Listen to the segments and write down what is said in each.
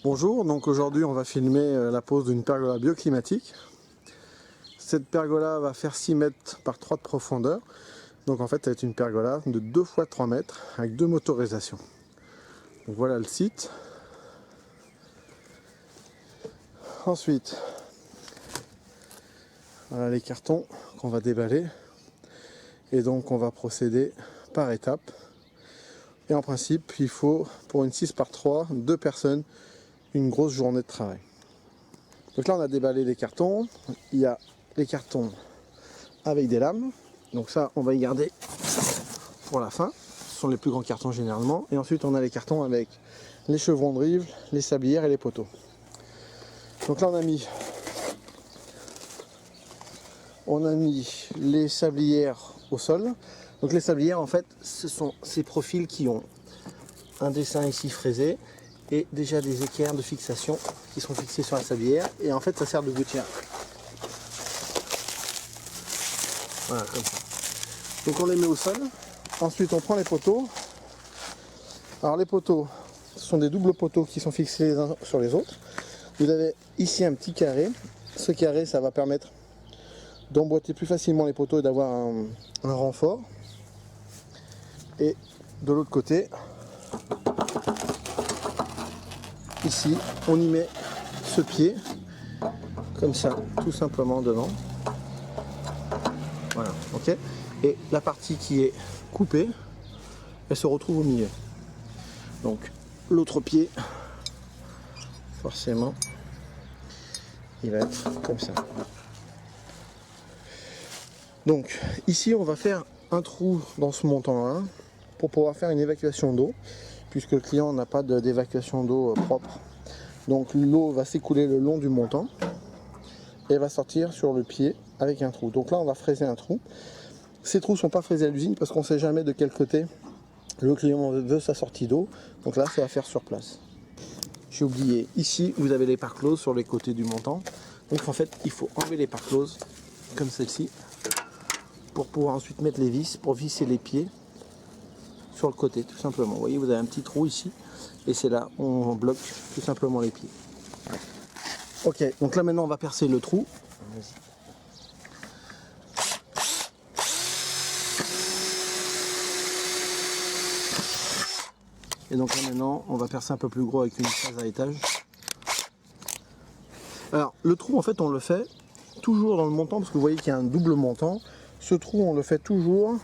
Bonjour, donc aujourd'hui on va filmer la pose d'une pergola bioclimatique. Cette pergola va faire 6 mètres par 3 de profondeur. Donc en fait ça va être une pergola de 2 fois 3 mètres avec 2 motorisations. Donc voilà le site. Ensuite, voilà les cartons qu'on va déballer. Et donc on va procéder par étapes. Et en principe il faut pour une 6 par 3, 2 personnes, une grosse journée de travail. Donc là on a déballé les cartons, il y a les cartons avec des lames, donc ça on va y garder pour la fin, ce sont les plus grands cartons généralement, et ensuite on a les cartons avec les chevrons de rive, les sablières et les poteaux. Donc là on a mis les sablières au sol. Donc les sablières en fait ce sont ces profils qui ont un dessin ici fraisé et déjà des équerres de fixation qui sont fixés sur la sablière, et en fait ça sert de gouttière. Voilà, comme ça. Donc on les met au sol. Ensuite on prend les poteaux. Alors les poteaux, ce sont des doubles poteaux qui sont fixés les uns sur les autres. Vous avez ici un petit carré. Ce carré ça va permettre d'emboîter plus facilement les poteaux et d'avoir un renfort. Et de l'autre côté, ici, on y met ce pied, comme ça, tout simplement devant. Voilà, ok. Et la partie qui est coupée, elle se retrouve au milieu. Donc, l'autre pied, forcément, il va être comme ça. Donc, ici, on va faire un trou dans ce montant-là pour pouvoir faire une évacuation d'eau, puisque le client n'a pas d'évacuation d'eau propre. Donc l'eau va s'écouler le long du montant et va sortir sur le pied avec un trou. Donc là on va fraiser un trou. Ces trous ne sont pas fraisés à l'usine parce qu'on ne sait jamais de quel côté le client veut sa sortie d'eau. Donc là c'est à faire sur place. J'ai oublié, ici vous avez les pare-closes sur les côtés du montant. Donc en fait il faut enlever les pare-closes comme celle-ci pour pouvoir ensuite mettre les vis pour visser les pieds sur le côté, tout simplement. Vous voyez, vous avez un petit trou ici, et c'est là où on bloque tout simplement les pieds. Ok, donc là maintenant on va percer le trou. Et donc là maintenant on va percer un peu plus gros avec une fraise à étage. Alors le trou en fait on le fait toujours dans le montant, parce que vous voyez qu'il y a un double montant. Ce trou on le fait toujours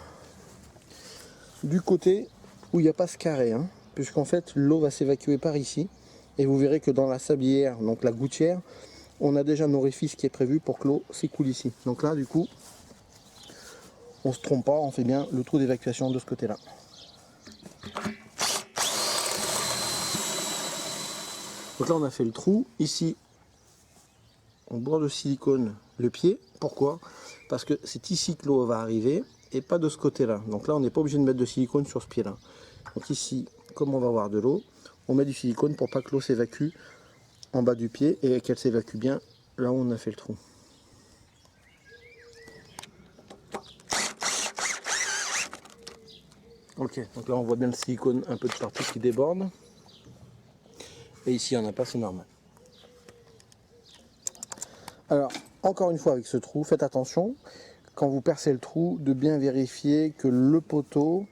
du côté où il n'y a pas ce carré, hein, puisqu'en fait l'eau va s'évacuer par ici, et vous verrez que dans la sablière, donc la gouttière, on a déjà un orifice qui est prévu pour que l'eau s'écoule ici. Donc là du coup on se trompe pas, on fait bien le trou d'évacuation de ce côté là. Donc là on a fait le trou, ici on bourre de silicone le pied. Pourquoi? Parce que c'est ici que l'eau va arriver et pas de ce côté là. Donc là on n'est pas obligé de mettre de silicone sur ce pied là. Donc ici, comme on va avoir de l'eau, on met du silicone pour pas que l'eau s'évacue en bas du pied et qu'elle s'évacue bien là où on a fait le trou. Ok, donc là on voit bien le silicone un peu de partout qui déborde. Et ici il n'y en a pas, c'est normal. Alors, encore une fois avec ce trou, faites attention, quand vous percez le trou, de bien vérifier que le poteau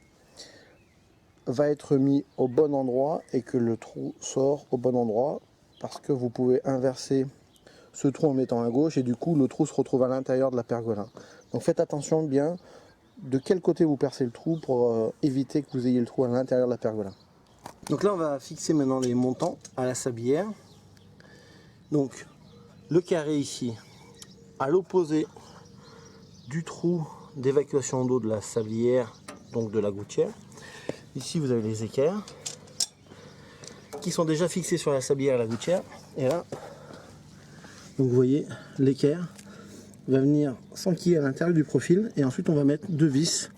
va être mis au bon endroit et que le trou sort au bon endroit, parce que vous pouvez inverser ce trou en mettant à gauche et du coup le trou se retrouve à l'intérieur de la pergola. Donc faites attention bien de quel côté vous percez le trou pour éviter que vous ayez le trou à l'intérieur de la pergola. Donc là on va fixer maintenant les montants à la sablière. Donc le carré ici à l'opposé du trou d'évacuation d'eau de la sablière, donc de la gouttière. Ici vous avez les équerres qui sont déjà fixés sur la sablière et la gouttière, et là donc vous voyez l'équerre va venir s'enquiller à l'intérieur du profil, et ensuite on va mettre 2 vis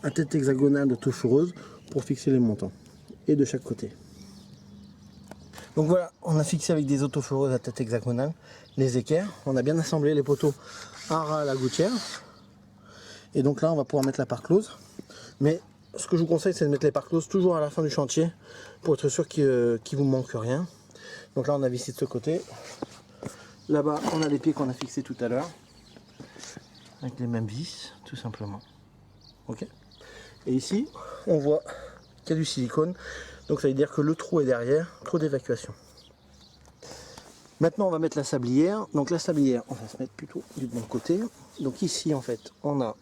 à tête hexagonale d'autoforeuse pour fixer les montants, et de chaque côté. Donc voilà, on a fixé avec des autoforeuses à tête hexagonale les équerres, on a bien assemblé les poteaux à ras à la gouttière, et donc là on va pouvoir mettre la pare-close. Mais ce que je vous conseille, c'est de mettre les pare-closes toujours à la fin du chantier pour être sûr qu'il ne vous manque rien. Donc là on a vissé de ce côté. Là-bas on a les pieds qu'on a fixés tout à l'heure. Avec les mêmes vis, tout simplement. Ok. Et ici, on voit qu'il y a du silicone. Donc ça veut dire que le trou est derrière, trou d'évacuation. Maintenant on va mettre la sablière. Donc la sablière, on va se mettre plutôt du bon côté. Donc ici en fait, on a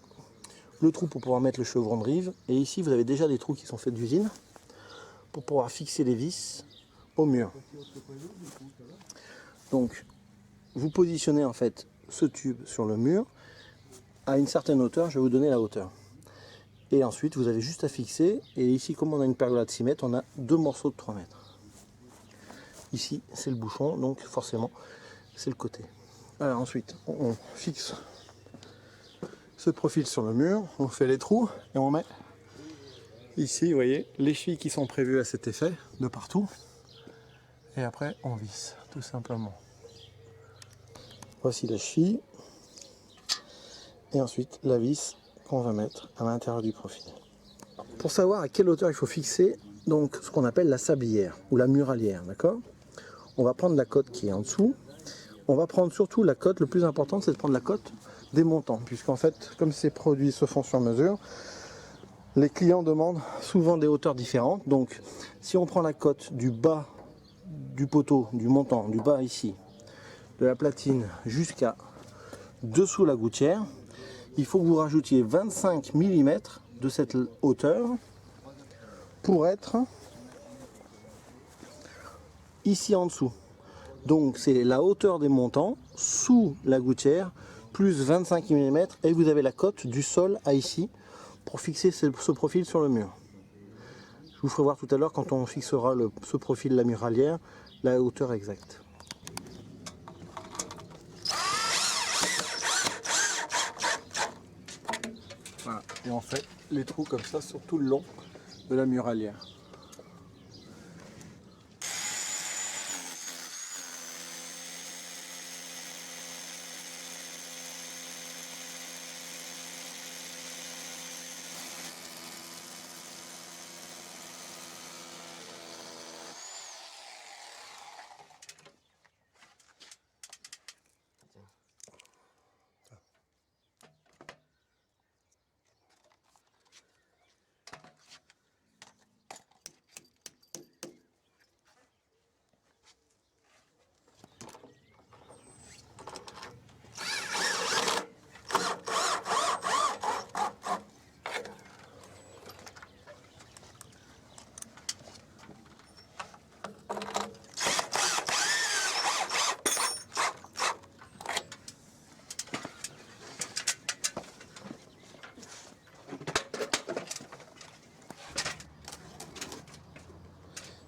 le trou pour pouvoir mettre le chevron de rive. Et ici vous avez déjà des trous qui sont faits d'usine pour pouvoir fixer les vis au mur. Donc vous positionnez en fait ce tube sur le mur à une certaine hauteur, je vais vous donner la hauteur. Et ensuite vous avez juste à fixer, et ici comme on a une pergola de 6 mètres, on a deux morceaux de 3 mètres. Ici c'est le bouchon, donc forcément c'est le côté. Alors ensuite on fixe ce profil sur le mur, on fait les trous et on met ici, vous voyez, les chevilles qui sont prévues à cet effet de partout. Et après on visse tout simplement. Voici la cheville. Et ensuite la vis qu'on va mettre à l'intérieur du profil. Pour savoir à quelle hauteur il faut fixer donc ce qu'on appelle la sablière ou la muralière, d'accord? On va prendre la cote qui est en dessous. On va prendre surtout la cote, le plus important c'est de prendre la cote des montants, puisqu'en fait comme ces produits se font sur mesure, les clients demandent souvent des hauteurs différentes. Donc si on prend la cote du bas du poteau, du montant, du bas ici, de la platine jusqu'à dessous la gouttière, il faut que vous rajoutiez 25 mm de cette hauteur pour être ici en dessous. Donc c'est la hauteur des montants sous la gouttière plus 25 mm et vous avez la cote du sol à ici pour fixer ce profil sur le mur. Je vous ferai voir tout à l'heure quand on fixera ce profil, la muralière, la hauteur exacte. Voilà. Et on fait les trous comme ça sur tout le long de la muralière.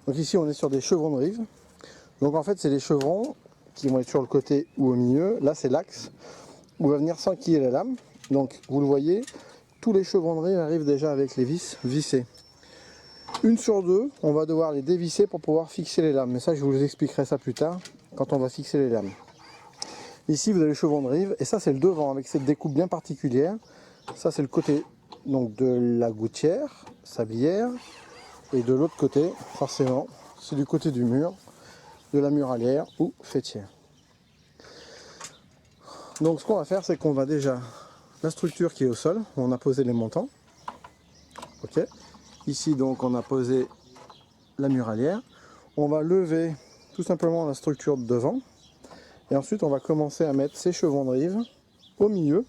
Donc ici on est sur des chevrons de rive. Donc en fait c'est des chevrons qui vont être sur le côté ou au milieu. Là c'est l'axe où va venir s'enquiller la lame. Donc vous le voyez, tous les chevrons de rive arrivent déjà avec les vis vissées. Une sur deux, on va devoir les dévisser pour pouvoir fixer les lames. Mais ça je vous expliquerai ça plus tard quand on va fixer les lames. Ici vous avez les chevrons de rive et ça c'est le devant avec cette découpe bien particulière. Ça c'est le côté donc de la gouttière, sablière. Et de l'autre côté, forcément, c'est du côté du mur, de la muralière ou faîtière. Donc ce qu'on va faire, c'est qu'on va déjà, la structure qui est au sol, on a posé les montants. Ok. Ici donc on a posé la muralière. On va lever tout simplement la structure de devant. Et ensuite on va commencer à mettre ces chevrons de rive au milieu.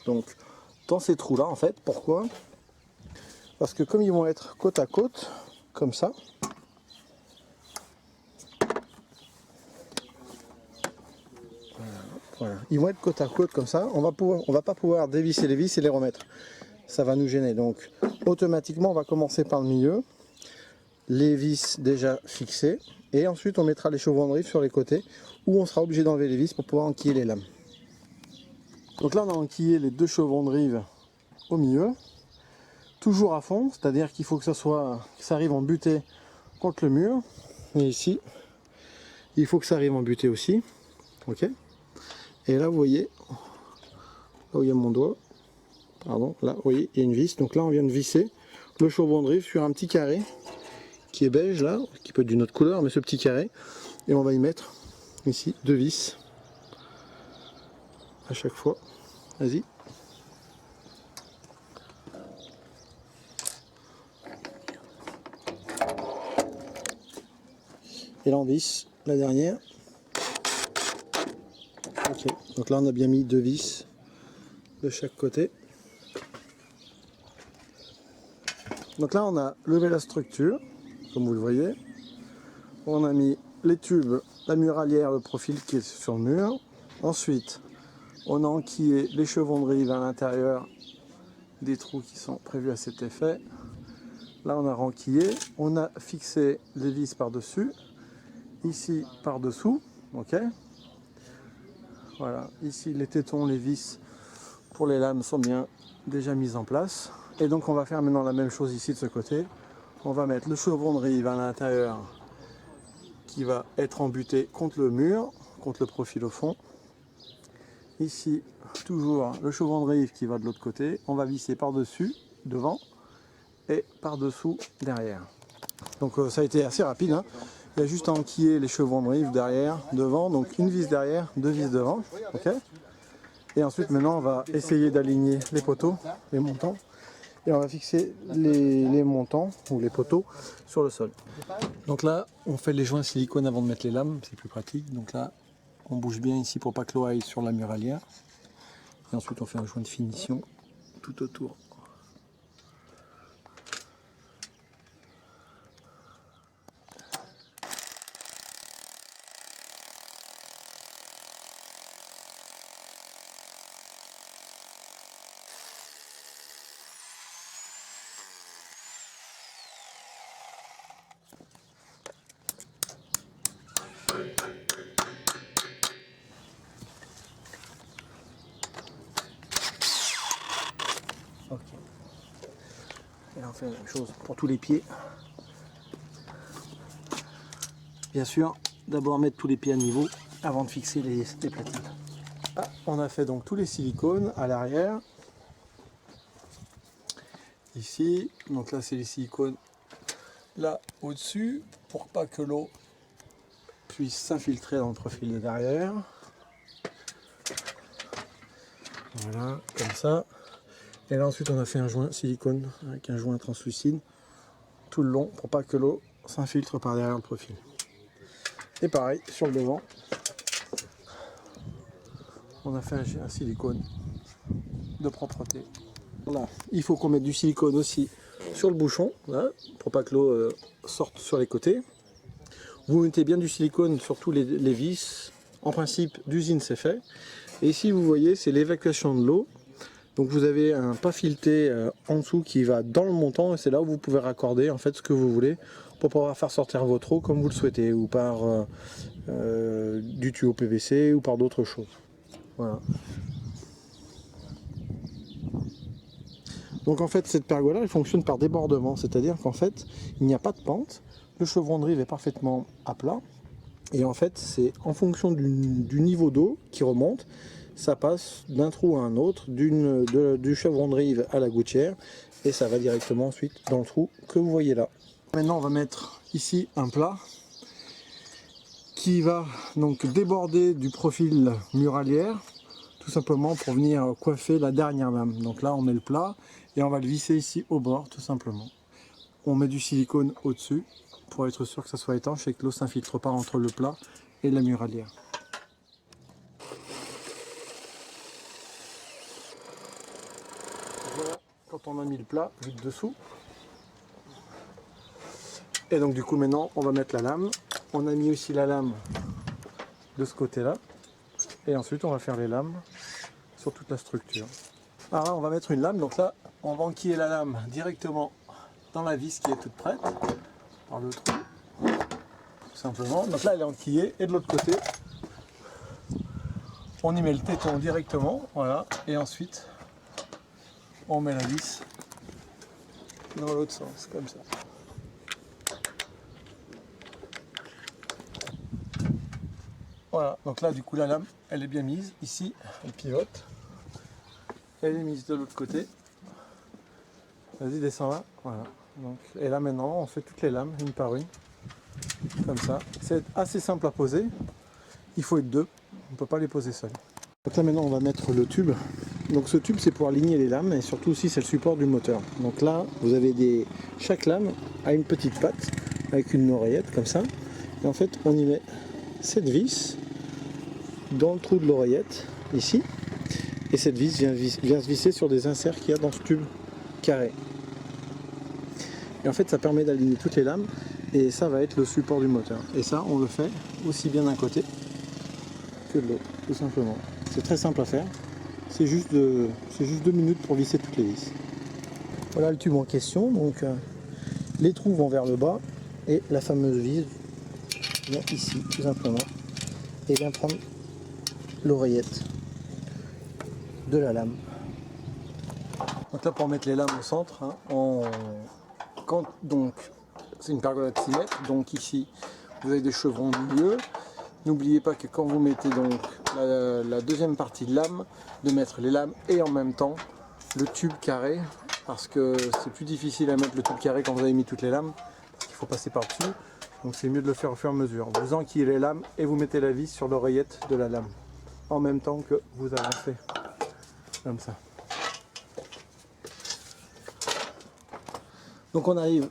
Donc dans ces trous là en fait, pourquoi ? Parce que comme ils vont être côte à côte, comme ça, voilà. Ils vont être côte à côte comme ça, on va pas pouvoir dévisser les vis et les remettre. Ça va nous gêner. Donc automatiquement on va commencer par le milieu, les vis déjà fixées, et ensuite on mettra les chevrons de rive sur les côtés, où on sera obligé d'enlever les vis pour pouvoir enquiller les lames. Donc là on a enquillé les deux chevrons de rive au milieu. Toujours à fond, c'est-à-dire qu'il faut que ça arrive en butée contre le mur. Et ici, il faut que ça arrive en butée aussi. Ok. Et là, vous voyez, là où il y a mon doigt, pardon, là, vous voyez, il y a une vis. Donc là, on vient de visser le chevron de rive sur un petit carré qui est beige là, qui peut être d'une autre couleur, mais ce petit carré. Et on va y mettre ici 2 vis à chaque fois. Vas-y. Et là on visse la dernière. Ok, donc là on a bien mis 2 vis de chaque côté. Donc là on a levé la structure, comme vous le voyez. On a mis les tubes, la muralière, le profil qui est sur le mur. Ensuite, on a enquillé les chevrons de rive à l'intérieur des trous qui sont prévus à cet effet. Là on a renquillé, on a fixé les vis par-dessus, ici par-dessous, ok. Voilà, ici les tétons, les vis pour les lames sont bien déjà mises en place. Et donc on va faire maintenant la même chose ici de ce côté. On va mettre le chevron de rive à l'intérieur qui va être embuté contre le mur, contre le profil au fond. Ici, toujours le chevron de rive qui va de l'autre côté. On va visser par-dessus, devant, et par-dessous, derrière. Donc ça a été assez rapide, hein. Il y a juste à enquiller les chevrons de rive derrière, devant, donc une vis derrière, 2 vis devant, ok. Et ensuite maintenant on va essayer d'aligner les poteaux, les montants, et on va fixer les montants ou les poteaux sur le sol. Donc là on fait les joints silicone avant de mettre les lames, c'est plus pratique. Donc là on bouge bien ici pour pas que l'eau aille sur la muralière. Et ensuite on fait un joint de finition tout autour. Ok. Et là on fait la même chose pour tous les pieds. Bien sûr, d'abord mettre tous les pieds à niveau avant de fixer les platines. Ah, on a fait donc tous les silicones à l'arrière. Ici, donc là c'est les silicones là au-dessus pour pas que l'eau puisse s'infiltrer dans le profil de derrière. Voilà, comme ça. Et là ensuite on a fait un joint silicone avec un joint translucide tout le long pour pas que l'eau s'infiltre par derrière le profil. Et pareil sur le devant, on a fait un silicone de propreté. Voilà. Il faut qu'on mette du silicone aussi sur le bouchon, là, pour pas que l'eau sorte sur les côtés. Vous mettez bien du silicone sur tous les vis. En principe, d'usine c'est fait. Et ici, vous voyez, c'est l'évacuation de l'eau. Donc vous avez un pas fileté en dessous qui va dans le montant et c'est là où vous pouvez raccorder en fait ce que vous voulez pour pouvoir faire sortir votre eau comme vous le souhaitez ou par du tuyau PVC ou par d'autres choses. Voilà. Donc en fait cette pergola elle fonctionne par débordement, c'est-à-dire qu'en fait il n'y a pas de pente, le chevron de rive est parfaitement à plat et en fait c'est en fonction du niveau d'eau qui remonte, ça passe d'un trou à un autre, du chevron de rive à la gouttière et ça va directement ensuite dans le trou que vous voyez là. Maintenant on va mettre ici un plat qui va donc déborder du profil muralière tout simplement pour venir coiffer la dernière lame. Donc là on met le plat et on va le visser ici au bord tout simplement. On met du silicone au-dessus pour être sûr que ça soit étanche et que l'eau ne s'infiltre pas entre le plat et la muralière. Voilà quand on a mis le plat juste dessous. Et donc du coup maintenant on va mettre la lame. On a mis aussi la lame de ce côté là. Et ensuite on va faire les lames sur toute la structure. Alors là on va mettre une lame, donc là on va enquiller la lame directement dans la vis qui est toute prête, par le trou, tout simplement. Donc là elle est enquillée et de l'autre côté on y met le téton directement, voilà, et ensuite on met la vis dans l'autre sens, comme ça. Voilà, donc là du coup la lame elle est bien mise, ici elle pivote, elle est mise de l'autre côté, vas-y descends là, voilà, Donc, et là maintenant, on fait toutes les lames, une par une, comme ça. C'est assez simple à poser. Il faut être deux, on ne peut pas les poser seuls. Donc là maintenant, on va mettre le tube. Donc ce tube, c'est pour aligner les lames et surtout aussi, c'est le support du moteur. Donc là, vous avez chaque lame a une petite patte avec une oreillette comme ça. Et en fait, on y met cette vis dans le trou de l'oreillette, ici. Et cette vis vient se visser sur des inserts qu'il y a dans ce tube carré. Et en fait, ça permet d'aligner toutes les lames et ça va être le support du moteur. Et ça, on le fait aussi bien d'un côté que de l'autre, tout simplement. C'est très simple à faire. C'est juste 2 minutes pour visser toutes les vis. Voilà le tube en question. Donc, les trous vont vers le bas et la fameuse vis vient ici, tout simplement, et vient prendre l'oreillette de la lame. Donc là, pour mettre les lames au centre, hein, donc c'est une pergolade 6 mètres, donc ici vous avez des chevrons au milieu. N'oubliez pas que quand vous mettez donc la deuxième partie de lame, de mettre les lames et en même temps le tube carré, parce que c'est plus difficile à mettre le tube carré quand vous avez mis toutes les lames, parce qu'il faut passer par-dessus. Donc c'est mieux de le faire au fur et à mesure. Vous enquillez les lames et vous mettez la vis sur l'oreillette de la lame, en même temps que vous avancez, comme ça. Donc on arrive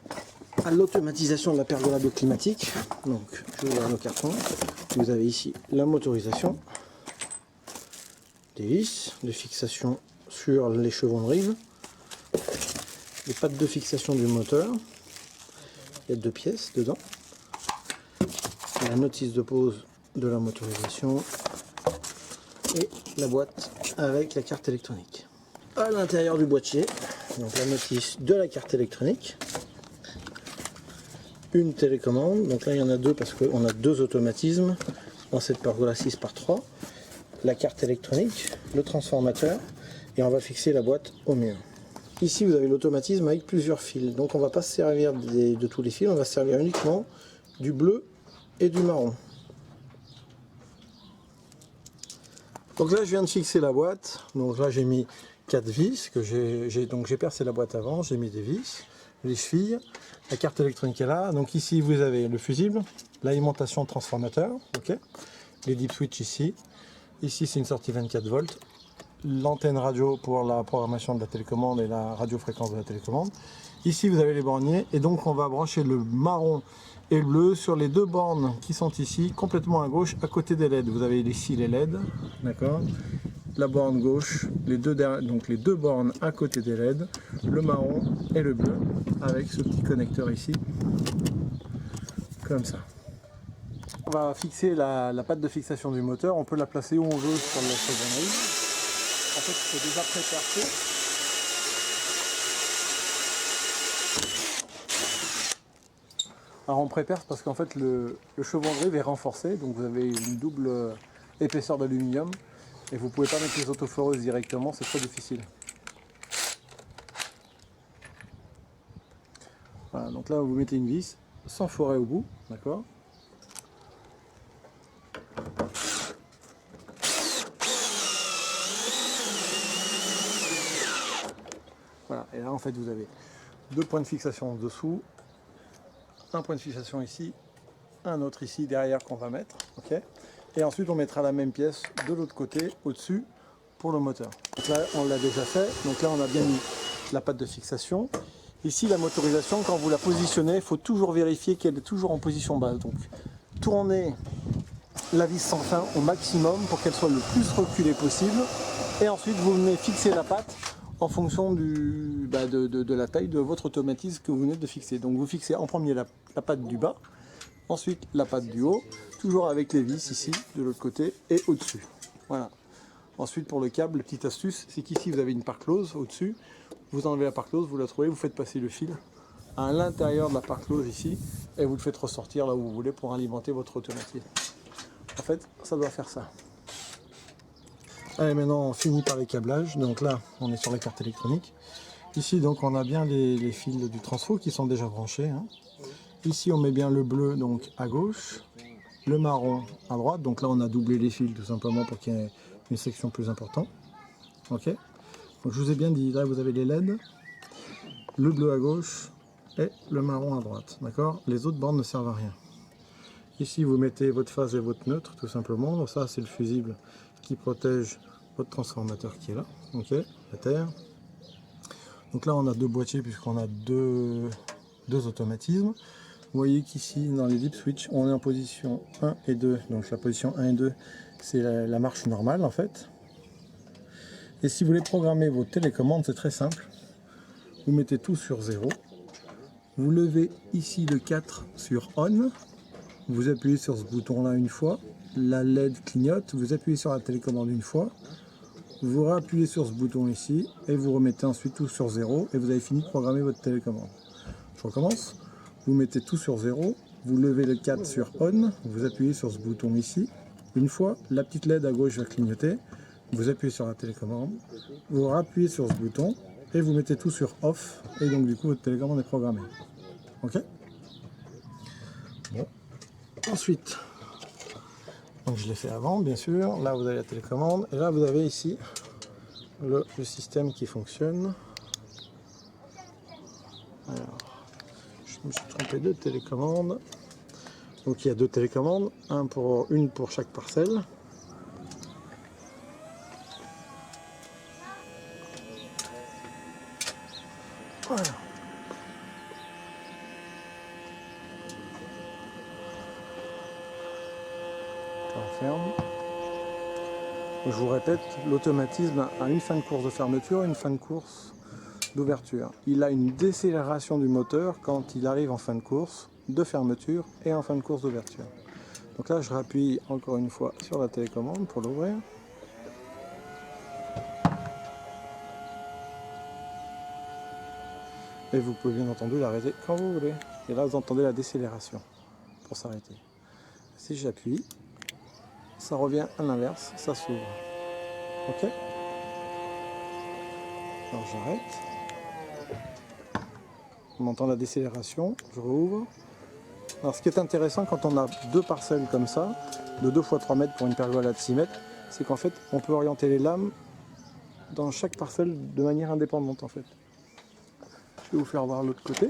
à l'automatisation de la pergolade climatique. Donc je vais ouvrir le carton. Vous avez ici la motorisation, des vis de fixation sur les chevrons de rive, les pattes de fixation du moteur, il y a 2 pièces dedans, la notice de pose de la motorisation et la boîte avec la carte électronique. À l'intérieur du boîtier, donc la notice de la carte électronique, une télécommande, donc là il y en a 2 parce qu'on a 2 automatismes dans cette pergola 6x3, la carte électronique, le transformateur, et on va fixer la boîte au mur. Ici vous avez l'automatisme avec plusieurs fils, donc on ne va pas se servir de tous les fils, on va se servir uniquement du bleu et du marron. Donc là je viens de fixer la boîte, donc là j'ai mis 4 vis, donc j'ai percé la boîte avant, j'ai mis des vis, les chevilles, la carte électronique est là, donc ici vous avez le fusible, l'alimentation transformateur, ok, les deep switch ici c'est une sortie 24 volts, l'antenne radio pour la programmation de la télécommande et la radiofréquence de la télécommande. Ici vous avez les borniers et donc on va brancher le marron et le bleu sur les 2 bornes qui sont ici, complètement à gauche, à côté des LED. Vous avez ici les LED, d'accord, la borne gauche, donc les 2 bornes à côté des LED, le marron et le bleu, avec ce petit connecteur ici, comme ça. On va fixer la patte de fixation du moteur, on peut la placer où on veut sur la chevronnerie. En fait c'est déjà pré-percé. Alors on pré-perce parce qu'en fait le chevron de rive est renforcé, donc vous avez une double épaisseur d'aluminium et vous ne pouvez pas mettre les autoforeuses directement, c'est trop difficile. Voilà, donc là vous mettez une vis sans forer au bout, d'accord. Voilà, et là en fait vous avez 2 points de fixation en dessous, un point de fixation ici, un autre ici derrière qu'on va mettre, ok. Et ensuite on mettra la même pièce de l'autre côté, au-dessus, pour le moteur. Donc là on l'a déjà fait, donc là on a bien mis la patte de fixation. Ici la motorisation, quand vous la positionnez, il faut toujours vérifier qu'elle est toujours en position basse. Donc tournez la vis sans fin au maximum pour qu'elle soit le plus reculée possible. Et ensuite vous venez fixer la patte en fonction de la taille de votre automatisme que vous venez de fixer. Donc vous fixez en premier la patte du bas, ensuite la patte du haut, toujours avec les vis ici de l'autre côté et au-dessus. Voilà. Ensuite pour le câble, petite astuce, c'est qu'ici vous avez une part close au-dessus. Vous enlevez la part close, vous la trouvez, vous faites passer le fil à l'intérieur de la part close ici et vous le faites ressortir là où vous voulez pour alimenter votre automatisme. En fait, ça doit faire ça. Allez, maintenant on finit par les câblages. Donc là, on est sur la carte électronique. Ici, donc, on a bien les fils du transfo qui sont déjà branchés. Hein. Ici, on met bien le bleu donc à gauche, le marron à droite. Donc là, on a doublé les fils tout simplement pour qu'il y ait une section plus importante. Ok. Donc je vous ai bien dit, là vous avez les LED, le bleu à gauche et le marron à droite, d'accord? Les autres bornes ne servent à rien. Ici, vous mettez votre phase et votre neutre, tout simplement. Donc ça, c'est le fusible qui protège votre transformateur qui est là, ok, la terre. Donc là, on a deux boîtiers puisqu'on a deux automatismes. Vous voyez qu'ici, dans les deep switch, on est en position 1 et 2. Donc la position 1 et 2, c'est la marche normale en fait. Et si vous voulez programmer vos télécommandes, c'est très simple. Vous mettez tout sur 0. Vous levez ici le 4 sur on. Vous appuyez sur ce bouton là une fois. La LED clignote. Vous appuyez sur la télécommande une fois. Vous réappuyez sur ce bouton ici. Et vous remettez ensuite tout sur 0. Et vous avez fini de programmer votre télécommande. Je recommence. Vous mettez tout sur 0. Vous levez le 4 sur on. Vous appuyez sur ce bouton ici. Une fois, la petite LED à gauche va clignoter. Vous appuyez sur la télécommande. Vous rappuyez sur ce bouton. Et vous mettez tout sur off, et donc du coup votre télécommande est programmée. Ok. Bon. Ensuite, donc je l'ai fait avant, bien sûr. Là vous avez la télécommande, et là vous avez ici le système qui fonctionne. Alors, je me suis trompé de télécommande. Donc il y a deux télécommandes, une pour chaque parcelle. Voilà. On ferme. Je vous répète, l'automatisme a une fin de course de fermeture et une fin de course d'ouverture. Il a une décélération du moteur quand il arrive en fin de course de fermeture et en fin de course d'ouverture. Donc là, je rappuie encore une fois sur la télécommande pour l'ouvrir. Et vous pouvez bien entendu l'arrêter quand vous voulez. Et là, vous entendez la décélération pour s'arrêter. Si j'appuie, ça revient à l'inverse, ça s'ouvre. Ok? Alors j'arrête. On entend la décélération, je rouvre. Alors ce qui est intéressant quand on a deux parcelles comme ça, de 2 x 3 mètres pour une pergolade de 6 mètres, c'est qu'en fait on peut orienter les lames dans chaque parcelle de manière indépendante en fait. Je vais vous faire voir l'autre côté.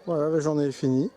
Voilà, la journée est finie.